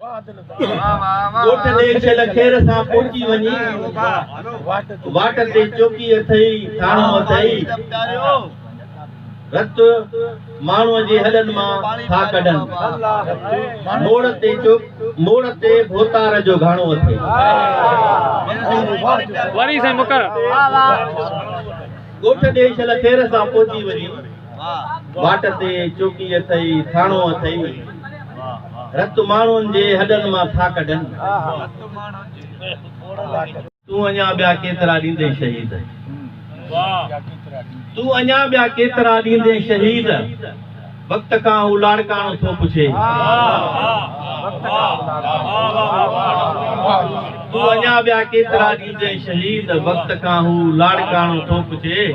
कोट देश लखेर सां पहुची वञी वाट ते चौकी अथई थाणो अथई रत माण्हूअ जे हॾनि मां था कढनि मोड़ ते भोतार जो घाणो अथई कोट देश लखेर सां पहुची वञी वाट ते चौकी अथई थाणो अथई रत माण्हुनि जे हॾनि मां था कढनि तूं अञा ॿिया केतिरा ॾींदे शहीद तूं अञा ॿिया केतिरा ॾींदे शहीद वक़्त खां हू लाड़काणो थो पुछे तूं अञा ॿिया केतिरा ॾींदे शहीद वक़्त खां हू लाड़काणो थो पुछे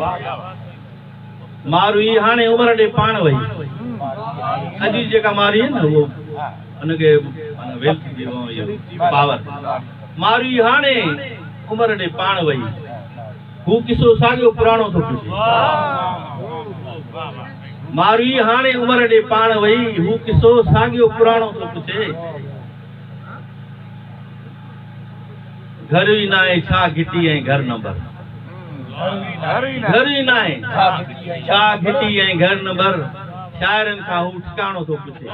मारूई हाणे उमिरि ॾे पाण वई अॼु जेका मारी आहे न उहो उनके पावर मारी हाणे उमिरि ॾे पाण वई हू किसो साॻियो पुराणो थो पुछे मारी हाणे उमिरि ॾे पाण वई हू किसो साॻियो पुराणो थो पुछे घर ई न आहे छा घिटी ऐं घर नंबर घर ई न आहे छा घिटी ऐं घर नंबर शाइरनि खां हू ठिकाणो थो पुछे